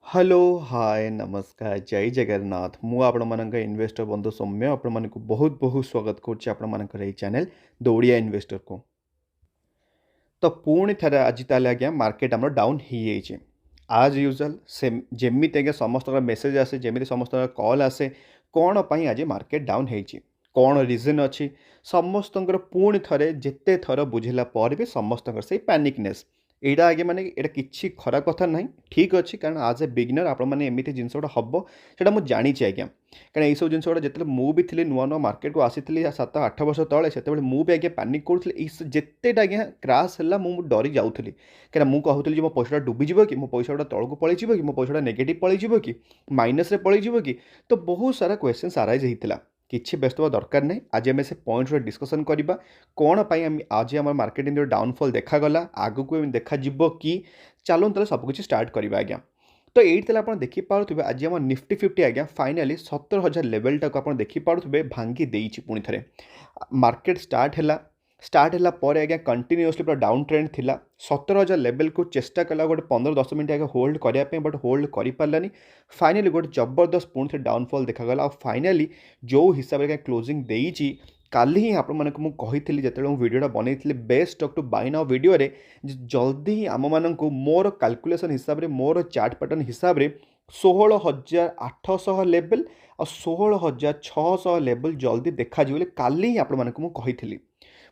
Hello hi नमस्कार जय जगन्नाथ मु आपण इन्वेस्टर बंधु सौम्य आपण बहुत बहुत स्वागत करुच्चे चैनल दौड़िया इन्वेस्टर को। तो पुणी थे आज ताले आज्ञा मार्केट आम डाउन हो जाइए आज यूजुअल से जमी आज्ञा समस्त मेसेज आसे जमी समस्त कॉल आसे कौन पाई आज मार्केट डाउन होती कौन रिजन अच्छी समस्त पुणी थे जिते थर बुझेला भी समस्त से पैनिकनेस यहाँ आगे माने यहाँ किसी खराब कथा ना ठीक अच्छे कारण आज ए बिगिनर आपमती जिनस गुटा हम से मुझे जानी आज्ञा कारण यही सब जिन गुड़ा जिते मुझे थी नुआ नुआ मार्केट को आसी 7-8 वर्ष तले से मुझे आज्ञा पैनिक करूँ जितेटा आज्ञा क्राश है मुझे डरी जाऊँगी कहीं मुझे कहूली मो पैसा डूबीज कि मो पैसा तौक पलैज कि मो पैसा नेगेटिव पलैज कि माइनस पलैज कि तो बहुत सारा क्वेश्चन आराइज होता किसी व्यस्त हवा दरकार नहीं आज आम से पॉइंट डिस्कसन करवा कौन आज आम मार्केट डाउनफॉल देखागला आग को देखा कि चलो तेल सबकि स्टार्ट करवा आज्ञा। तो ये आप देखिपे आज आम निफ्टी 50 आज्ञा फाइनाली 17,000 लेवल टाक आप देखिपे भांगी देती पुणी थे मार्केट स्टार्ट है पर आज्ञा कंटिन्यूअसली पूरा डाउन ट्रेंड थिला 17,000 लेवल को चेष्टा कला गोटे 15-10 मिनट आगे होल्ड करने बट होल्ड कर पारानी फाइनाली गोटे जबरदस्त पुणी थे डाउनफॉल देखा और फाइनाली जो हिसाब से क्लोजिंग देती काली ही आपको जो वीडियोटा बनई best stock to buy now video रे जल्दी ही आम मान मोर कैलकुलेशन हिसाब से मोर चार्ट पैटर्न हिसाब से 16,800 लेवल और 16,600 लेवल जल्दी देखा काली ही आपको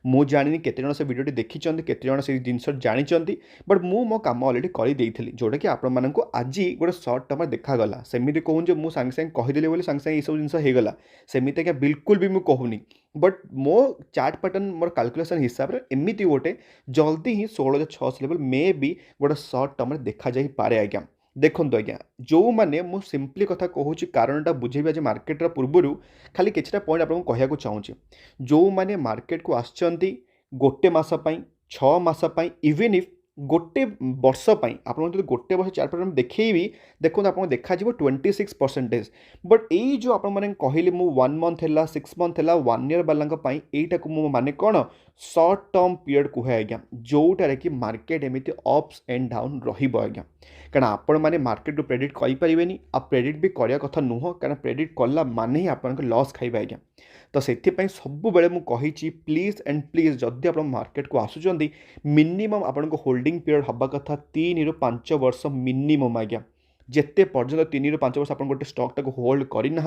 मु जानी केते से वीडियो देखी केते से जिनस जानी बट मु मो काम अलरेडी कर जोटा कि आपको आज गोटे सर्ट टर्म देखागला सेमती कहूँ जो मुझे सांगे कहीदेली बोली सांगे सब जिन होगला सेमती आज्ञा बिल्कुल भी मुझे कहूनी बट मो चार्ट पैटर्न मोर कैलकुलेशन हिसाब से एमती गोटे जल्दी ही 16,600 लेवल मे भी गोटे सर्ट टर्म देखा जाई पारे आज्ञा। देखो आज्ञा जो मैंने मु सिंपली कथा कहूँ कारणटा बुझेबी आज मार्केट पूर्व खाली किसी पॉइंट आपको कहना चाहूँगी जो मैंने मार्केट को आसचंती गोटे मसपाई 6 मसपाई इवेन इफ गोटे वर्ष आप गोटे वर्ष चार्ट पैटर्न देखी देखो आपको देखा 26% बट यही जो आप कहली मु 1 मंथ है 6 मंथ है 1 ईयर वाला यहीटा को मु माने कौन सर्ट टर्म पीरियड कहे आज्ञा जोटार कि मार्केट एमती अप्स एंड डाउन रज्ञा कारण आपण मैंने मार्केट को प्रेडिक्ट करें आ प्रेडिक्ट भी करने कथा नुह कारण प्रेडिक्ट कला मान ही आप लॉस खाइबा आज्ञा। तो से सब बेले मुझे प्लीज एंड प्लीज जदि आप मार्केट को आसुँच मिनिमम आपको होल्डिंग पीरियड हवा कथा 3 ରୁ 5 वर्ष मिनिमम आज्ञा जिते पर्यटन 3 ରୁ 5 वर्ष आप गोटे स्टॉक टाक होल्ड करना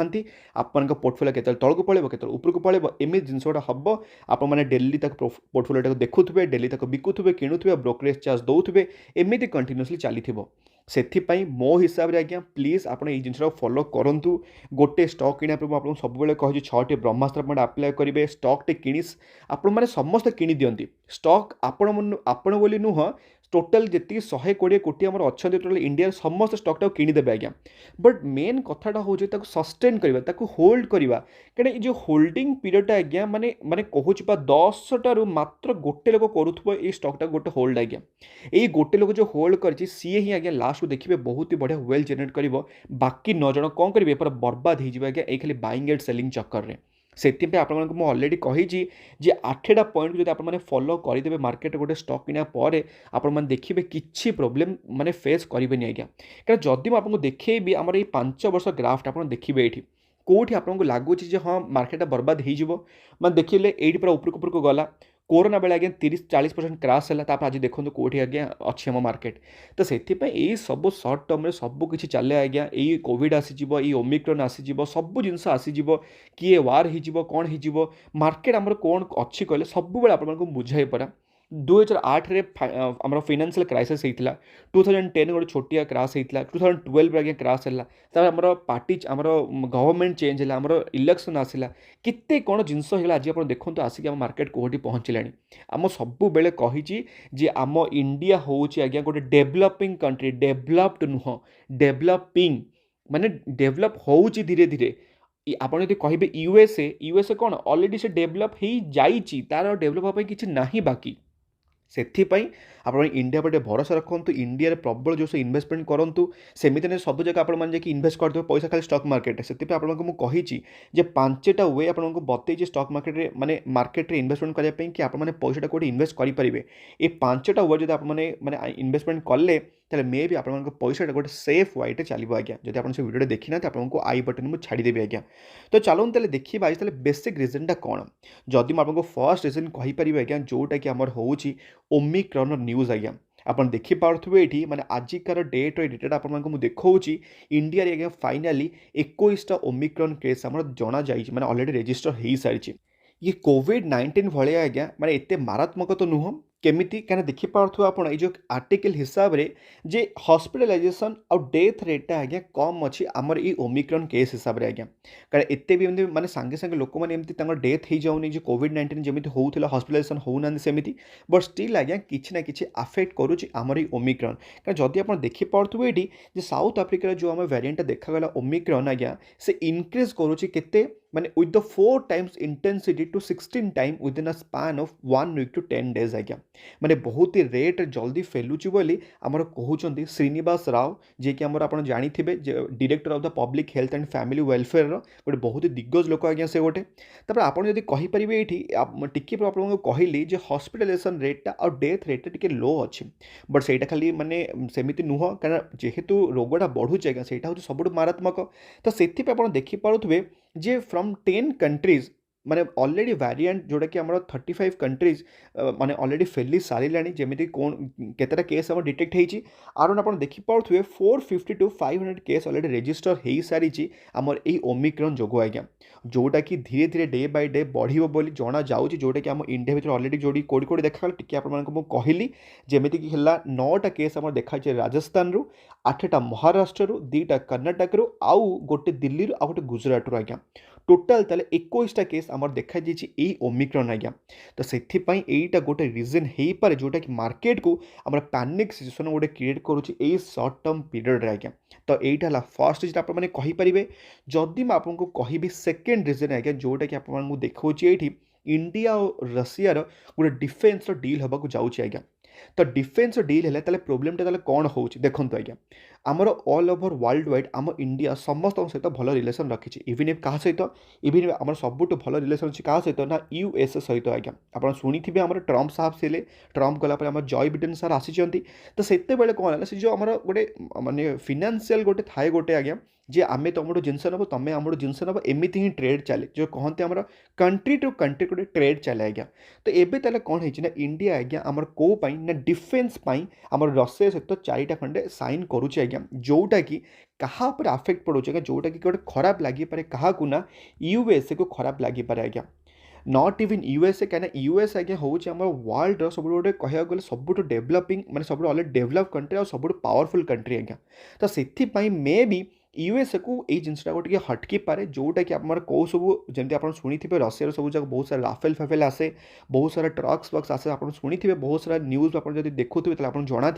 आपण पोर्टफोलियो के तौक पड़े के उपरको पड़े एम जिनस गुटा हम आपने डेली पोर्टफोलियो देखुए डेली बिकुवे किणुवे ब्रोकरेज चार्ज दौरे एमती कंटिन्यूअसली चली से मो हिसाब से आज्ञा प्लीज आप जिन फॉलो करूँ गोटे स्टॉक किणा आपको सब कहे 6टी ब्रह्मास्त्र आप्लाय करेंगे स्टॉकटे कि आपने समस्त किणी दिंती स्टॉक आपण बोली नुह टोटाल जी 120 कोटी आम अच्छा टोटाल इंडिया समस्त स्टॉकटा किणीदेवे आज्ञा बट मेन कथाटा हूँ सस्टेन करवा होल्ड करवा कहीं जो होल्डिंग पीरियड आज्ञा माने माने कहूँ 10टारू मात्र गोटे लोक करुव ये स्टॉकटा गोटे होल्ड आज्ञा यही गोटे लोक जो होल्ड कर सी ही आज्ञा लास्ट को देखिए बहुत ही बढ़िया वेल जेनेट कर बाकी 9 जन कौन करेंगे पूरा बर्बाद हो आज्ञा ये खाली बाइंग एंड सेलिंग चक्कर में से आपको अलरेडी कही 8टा पॉइंट जो आपने फॉलो करदे मार्केट गोटे स्टॉक किना आप देखिए किसी प्रोब्लेम माने फेस करेंगे आज्ञा क्या जदि मुझे देखेबी आम ये 5 वर्ष ग्राफ्ट आप देखिए ये कौटी आपको लगुच हाँ मार्केट बर्बाद हो देखिए ये पूरा उपरको गला कोरोना बेले आज्ञा 30-40% क्राश है आज देखो कौटी आज्ञा अच्छी आम मार्केट तो से सब सर्ट टर्म सबकि चले आज्ञा यही कोविड आसीजिव ये ओमिक्रॉन आसीजिव सब जिनस आसीजिव किए वार हो कौन हो मार्केट आमर कौन अच्छी कहले सब आपको बुझाई पड़ा 2008 रे आमर फाइनेंशियल क्राइसिस होता 2010 गोटे छोटिया क्राश होता 2012 आज्ञा क्राश है आमर पार्टी आमर गवर्नमेंट चेंज है आमर इलेक्शन आसला केते कौन जिनस आज आप देखो आसिक आम मार्केट कौटी पहुँचला आम सब बेले कही आम इंडिया हूँ आज्ञा गोटे डेभलपिंग कंट्री डेभलप्ड नुह डेभलपिंग माने डेभलप हो धीरे धीरे आप कहे यूएसए कौन अलरेडी से डेभलप हो जाइए तार डेभलप किसी ना बाकी से ଆପଣ इंडिया पर भरोसा रखु इंडिया प्रबल जो इन्वेस्टमेंट करूँ सेमती नहीं सब जगह आपने इन्वेस्ट करदे पैसा खाली स्टॉक मार्केट से आपको मुझे जे 5टा वे आपको बतई स्टॉक मार्केट माने मार्केट रे इन्वेस्टमेंट करने कि आप पैसा कौट इन्वेस्ट करेंगे ये 5टा वे जो आपने माने इन्वेस्टमेंट कले मे भी आप पैसा गोटे सेफ वाइट चलो आज्ञा जब आप वीडियो देखी ना आपको आई बटन मुझे छाड़देवी आज्ञा तो चलो देखिए आज बेसिक रिजनटा कौन जदि मुझे फर्स्ट रिजन कहीपर आज्ञा जोटा कि आमर हूँ ओमिक्रॉन न्यूज आज्ञा आपन देखिपे ये माने आजिकार डेट डेटा आपको देखा इंडिया आज्ञा फाइनाली 21टा ओमिक्रॉन केस आम जना मैंने ऑलरेडी रजिस्टर हो सारी ये कोविड-19 भाया आज्ञा माने एते मारात्मक तो नुह केमिति क्या देखिपे आप जो आर्टिकल हिसाब से जे हॉस्पिटलाइजेशन और डेथ रेटा आज्ञा कम अच्छी आमर ये ओमिक्रॉन केस हिसाब से आज्ञा कारण एते भी एमती माने सांगे सांगे लोक मैंने एमती डेथ हो जाऊनी जो कोविड-19 जमी होता हॉस्पिटलाइजेशन होना सेमती बट स्टिल आज्ञा किसी ना कि आफेक्ट करुच्ची आमर ये ओमिक्रॉन कारण जदि आप देखिपे ये साउथ आफ्रिकार जो आम वेरिएंट देखा ओमिक्रॉन आज्ञा से इनक्रीज करुच्ची केते माने with the 4 times intensity to 16 time within a span of 1 week to 10 days आज्ञा माने बहुत ही रेट जल्दी फैलुची बोली आमर कहते श्रीनिवास राव जी कि आमर आप जानी director of the public health and family welfare गोटे बहुत ही दिग्गज लोक आज्ञा से गोटे तापर आपन जदि कहि परिबे एठी टिके आपको कहली जे हॉस्पिटलाइजेशन रेटा और डेथ रेटा टिके लो अच्छी बट सेटा खाली माने सेमिति नुह कारण जेहेतु रोगटा बढ़ुचे आज्ञा सेटा हूँ सब मारात्मक तो से आप देखिपे जे फ्रॉम 10 कंट्रीज माने ऑलरेडी वेरिएंट जोटा कि आमर 35 कंट्रीज माने ऑलरेडी फैली सारे जमी कौन केतटा केस आम डिटेक्ट होती आर आप देखिपे 450 टू 500 केस ऑलरेडी रजिस्टर हो सारी आमर ये ओमिक्रॉन जोगु आज्ञा जोटा कि धीरे धीरे डे बाय डे बढ़िबो बोली जना जाउची जोटा कि आम इंडिया भीतर ऑलरेडी जोड़ी कोड़ी कोड़ी देखा टिके आपको कहली जमीती कि 9टा केस आम देखा राजस्थान रु 8टा महाराष्ट्र रु 2टा कर्णाटक रु आउ गोटे दिल्ली रु आउ गोटे गुजरात रु आज्ञा टोटाल ताले 21टा केस आमर देखा ये ओमिक्रॉन आज्ञा तो से यहीटा गोटे रिजन हो पारे जोटा कि मार्केट को आम पैनिक सिचुएसन गोटे क्रिएट करुच्ची सर्ट टर्म पीरियड आज्ञा तो यहीटा फर्स्ट रिजन आपने कहींपर जदि मुझे कहि सेकेंड रिजन आज्ञा जोटा कि आपको देखा ये इंडिया और रशियार गोटे डिफेन्स डील होगा जाऊँगी आज्ञा तो डिफेन्स डील है ताले प्रोब्लेमटा कौन हो देखो आज्ञा आमर ऑल ओवर वर्ल्ड वाइड आम इंडिया समस्त सहित भल रिलेसन रखी इवन इफ क्या सहित इवन आम सबुठ भल रिलेसन अच्छी क्या सहित ना यूएसए सहित आज्ञा आप शुणी थे आम ट्रम्प साहब से ट्रम्प गलापर आम जय बिडेन सार आसी तो से कौन है से जो आम गोटे माने फिनान्शियल गोटे थाए गोटे आज्ञा जे आमे तुमठू जिनस नब तुम आमठू जिनस नब एमती ही ट्रेड चले जो कहते आम कंट्री टू कंट्री गोटे ट्रेड चले आज्ञा तो एबे ताले कौन है ना इंडिया आज्ञा आमर कोपाई ना डिफेन्स आमर रशिया सहित 4टा खंडे साइन करुचे आज्ञा जोटा कि कहा पर आफेक्ट पड़ोचे आज्ञा जोटा कि गोटे खराब लगी पारे क्या ना यूएसए को खराब लगी पारे आज्ञा नॉट इवन यूएसए क्या यूएस आज्ञा हूँ वर्ल्ड सब गोटे कह गले सब डेभलपिंग माने सब ऑलरेडी डेभलप कंट्री और सब पावरफुल कंट्री आज्ञा तो से मे भी यूएसए को यही जिनसा गोटे हटकी पारे जोटा कि आप कौ सब जमी आप शुणी थे रशिया सब जगह बहुत सारा राफेल फाफेल आसे बहुत सारा ट्रक्स वक्स आसे आप शुणी थे बहुत सारा न्यूज आप देखुए तो आप जना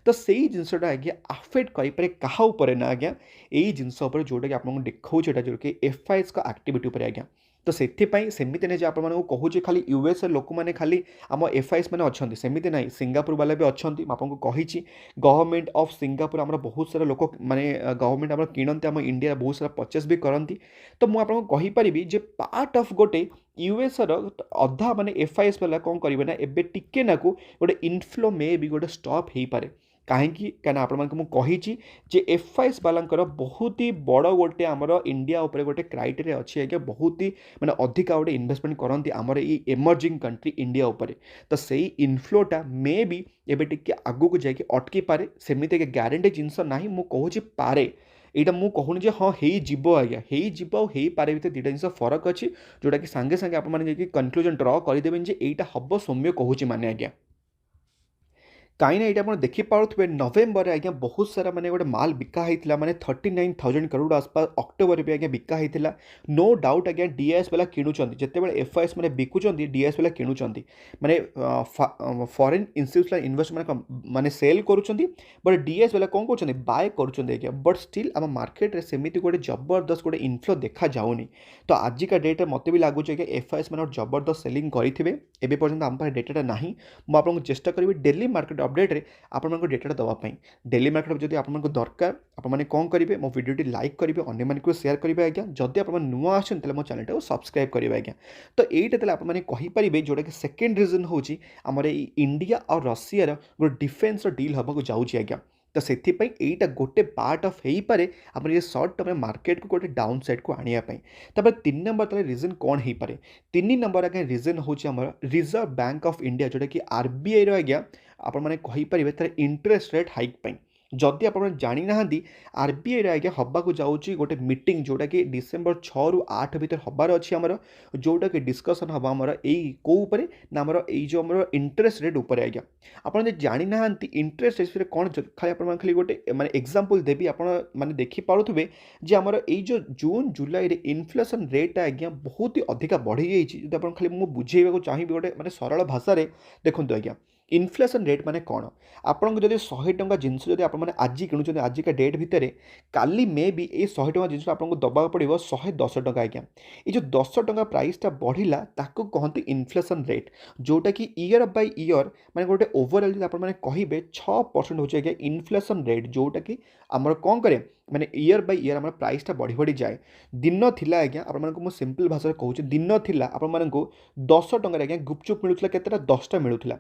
तो सही जिनसा आज्ञा आफेक्ट करें क्या ना आज्ञा यही जिनस जोटा कि आपको देखा जो कि एफआईएस का एक्टिविटी पर आज्ञा तो से सेमती नहीं आपको कहूँ खाली यूएस लोक मैंने खाली आम एफआईएस मैंने अच्छा सेमती ना सिंगापुर वाला भी अच्छा आपको कही गवर्नमेंट ऑफ सिंगापुर आम बहुत सारा लोक माने गवर्नमेंट आम किणती आम इंडिया बहुत सारा परचेस भी करती तो मुझे कहीपरि जे पार्ट ऑफ गोटे यूएस अधा माने एफआईएस वाला कौन करेंगे ना एबे टिके नाकू गोटे इनफ्लो में भी गोटे स्टॉप हो पारे कहीं आपको जे एफआईएस वाला बहुत ही बड़ गोटे आमर इंडिया उपर गोटे क्राइटेरिया अच्छी आज्ञा बहुत ही माने अधिका गोटे इन्वेस्टमेंट करती आमर ये एमर्जिंग कंट्री इंडिया उपर तो सही इनफ्लोटा मे भी एबे टिके आगू को जाके अटकी पारे सेमती ग्यारंटी जिनस ना मुझे पारे यहाँ मुझे कहूनी जे हाँ हो आज्ञा हो पारे भर दुटा जिन फरक अच्छी जोटा कि सांगे सांगे आपने कनक्लूजन ड्र करदेवे यहाँ हम सौम्य कहूँ माने आज्ञा कहीं ये आप देखिपे नवेम्बर आज्ञा बहुत सारा माने गोटे माल बिका होता माने 39,000 करोड़ आसपास अक्टोबर भी आज्ञा बिका होता नो डाउट आज्ञा डीएस वाला किणुंट जिते एफआईएस मैंने बिकुंट डीएस वाला किणुंट माने फॉरेन इंस्टीट्यूशनल इन्वेस्टमेंट माने सेल करुँच बट डीएस वाला कौन कर बाय करुँच बट स्टिल आम मार्केट रे सेमिति गोटे जबरदस्त गोटे इनफ्लो देखा जाऊनी तो आजिका डेट में मत भी लगुच एफआईएस मैंने जबरदस्त सेलिंग करेंगे एवं पर्यटन आम पाखे डेटा ना मुझे चेष्टा करी डेली मार्केट अपडेट आपको डेटा दवाई डेली मार्केट जब आपको दरकार आपने कौन करेंगे मो वीडियो लाइक करेंगे अन्य मानक शेयर करेंगे आज्ञा जदि आप नुआ आसान मो चैनल को सब्सक्राइब करेंगे आज्ञा तो यहीटा आपने कहींपारे जोटा कि सेकेंड रिजन हूँ आमर इंडिया और रशियार गोटे डिफेन्स डील हाँको जाऊँगी आज्ञा तो से यहीटा गोटे पार्ट अफ हो पारे आम ये सर्ट टर्म मार्केट को गोटे डाउन साइड को आने तब 3 नंबर तक रिजन कौन हो पारे 3 नंबर आगे रिजन हूँ रिजर्व बैंक ऑफ इंडिया जोटा कि आरबीआई आज्ञा आपरे तार इंटरेस्ट रेट हाइक पाई जदि आप जानी ना आरबीआई आज्ञा हवाक जाऊँगी गोटे मीटिंग जोटा कि डिसेम्बर 6 ରୁ 8 भितर हबार अच्छी आमर जोटा कि डिस्कसन हम आमर यही कौपर ना आमर जो आम इंटरेस्ट रेट उपर आज्ञा आप जानी ना इंटरेस्ट रेट कौन खाली खाली गोटे माने एग्जांपल देवी आप देखिपे जे आमर जो जून जुलाई इनफ्लेशन रेट आज्ञा बहुत ही अधिका बढ़ी जाइए आप खाली मुझे बुझेगा चाहिए गोटे माने सरल भाषा देखो आज्ञा इनफ्लेशन रेट माने कौन आपको जब 100 टंका जिनस जब आप आज किणुच्च आजिका डेट भितर काली मे भी ये 100 टंका जिनस आपको दबाक पड़ो 110 टंका आज्ञा ये जो 10 टंका प्राइसटा बढ़ला ताको कहते इनफ्लेशन रेट जोटा कि ईयर बाय ईयर माने गोटे ओवरऑल आप कहे 6% हो आज्ञा इनफ्लेशन रेट जोटा कि आमर कौन करे माने ईयर बाय ईयर आम प्राइसटा बढ़ी बढ़ी जाए दिन थिला आज्ञा आपको सिंपल भाषा कहूँ दिन थिला आपको 10 टंका आज्ञा गुपचुप मिलूला केतेटा 10टा मिलूला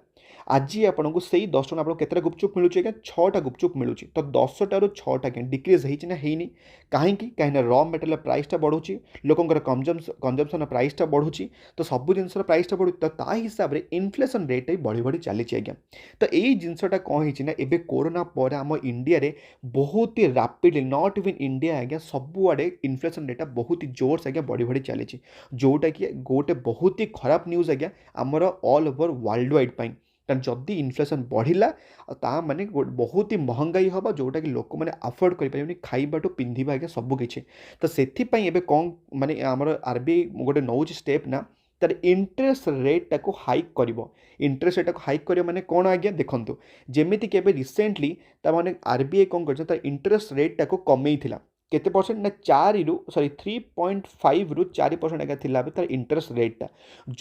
आज आपको से 10 टंका आपको केतेटा गुपचुप मिलूँ आज्ञा 6टा गुपचुप मिलूँ तो 10 रू 6टा क्या डिक्रिज होना है कहीं कहीं र मेटेरियल प्राइसटा बढ़ुची लोकंर कंजम्पशन प्राइसटा बढ़ुची तो सब जिनसर प्राइसटा बढ़ु तो ता हिसाब से इनफ्लेशन रेट बढ़ी बढ़ी चली आज्ञा तो यही जिनसटा कौन होना एवं कोरोना पर आम इंडिया रे बहुत ही रापिडली नॉट इवन इंडिया आज्ञा सबुआड़े इनफ्लेशन रेटा बहुत ही जोर से आज्ञा बढ़ी बढ़ी चली जोटा कि गोटे बहुत ही खराब न्यूज आज्ञा आमर ऑल ओवर वर्ल्ड वाइड पाई कारण जदि इनफ्लेशन बढ़ला ता माने बहुत ही महंगाई हम जोटा कि लोक मैंने अफोर्ड करें खाइबाटू पिंधा आज्ञा सबकि तो से कौन माने आमर आरबीआई गोटे नौ स्टेप ना तार इंटरेस्ट रेटा को हाइक कर इंटरेस्ट रेटा को हाइक कर माने कौन आज्ञा देखूँ जमीक रिसेंटली तार आरबीआई कौन कर इंटरेस्ट रेटा को कमे केते परसेंट ना 4 रू सॉरी 3.5 रू 4% आगे थिला तार इंटरेस्ट रेटा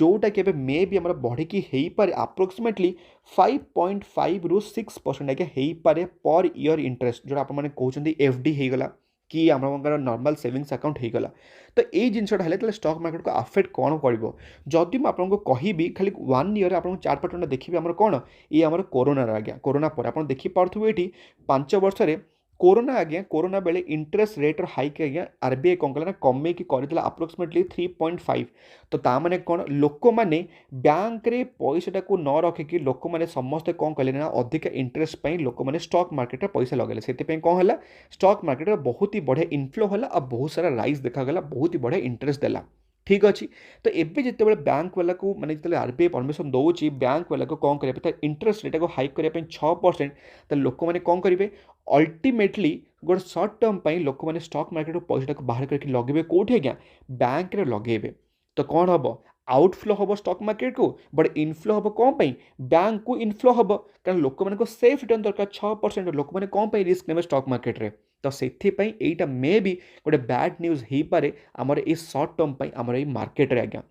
जोटा कि मे भी आम बढ़ी हो पारे अप्रोक्सीमेटली 5.5 रू 6% आगे हो पारे पर ईयर इंटरेस्ट जो आप कहते एफडी होगला कि आम नॉर्मल सेविंग्स अकाउंट होगला तो ये जिनसा है स्टॉक मार्केट को अफेक्ट कौन कर जदि मुझे कहि खाली 1 ईयर आप 4% देखिए आम कौन ये आम कोरोना आज्ञा कोरोना पर आप देखिपे ये 5 वर्ष कोरोना आज्ञा कोरोना बेले इंटरेस्ट रेट हाइक आज्ञा आरबीआई कौन कला कमे कि अप्रोक्सीमेटली 3.5 तो ता माने कौन लोक मैंने बैंक रे पैसा को न रखिकी लोक मैंने समस्ते कौन कले ना अधिक इंटरेस्ट पे लोक मैंने स्टॉक मार्केट रे पैसा लगेले से कौन है स्टॉक मार्केट रे बहुत ही बढ़िया इनफ्लो है और बहुत सारा राइज देखा बहुत ही बढ़िया इंटरेस्ट देला ठीक अच्छे तो एवं जिते बैंक वाला को माने जो आरबीआई परमिशन दौर बैंक वाला को कौन करेंगे इंटरेस्ट रेट को हाइक करने 6% तो लोक मैंने कौन करेंगे अल्टीमेटली गोटे सर्ट टर्म पर लोक मैंने स्टॉक मार्केट पैसा को बाहर करके लगे कौटे आज्ञा बैंक रे लगे तो कौन हम आउटफ्लो हम स्टॉक मार्केट को बट इनफ्लो हम कौन बैंक को इनफ्लो हम कारण लोक मैंने सेफ रिटर्न दरकार 6% लोक मैंने कौन रिस्क ने स्टॉक मार्केट रे तो से यहीटा मे भी गोटे बैड न्यूज हो पारे आमर ये सर्ट टर्म पर आमर ये मार्केट रे आज्ञा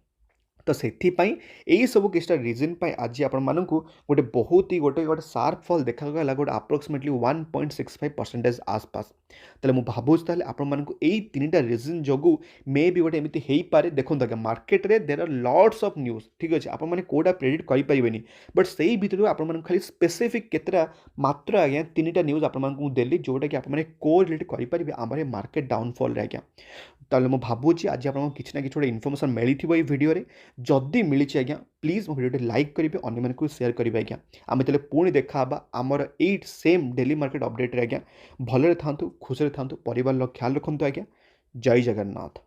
तो से यही सब किसी रिजन आज आपण गोटे बहुत ही गोटे गोटे सार्प फल देखा गोटे अप्रोक्सीमेटली 1.65% आसपास तेल मुझे भावुँ आपको यही 3टा रिजन जो मे भी गोटे एमती हो पारे देखो आज्ञा मार्केट रे there are lots of news ठीक अच्छे आपने कौटा प्रेडिक्ट करें बट से ही भितर आप खाली स्पेसिफिक केतटा मात्र आज्ञा 3टा न्यूज आपको देली जोटा कि आपने कोरिलेट करेंगे आम मार्केट डाउनफॉल आज्ञा ताले मुझे भावुँ आज आपको किसी ना किसी इनफर्मेशन मिली ये भिडियो जदि मिली आज्ञा प्लीज मो भिडियो लाइक करेंगे अन्य मानक शेयर करेंगे आज्ञा आम तेल पुणी देखा आमर 8 सेम डेली मार्केट अपडेट आज्ञा भलरे था खुशी था परिवार ख्याल रखु आज्ञा जय जगन्नाथ।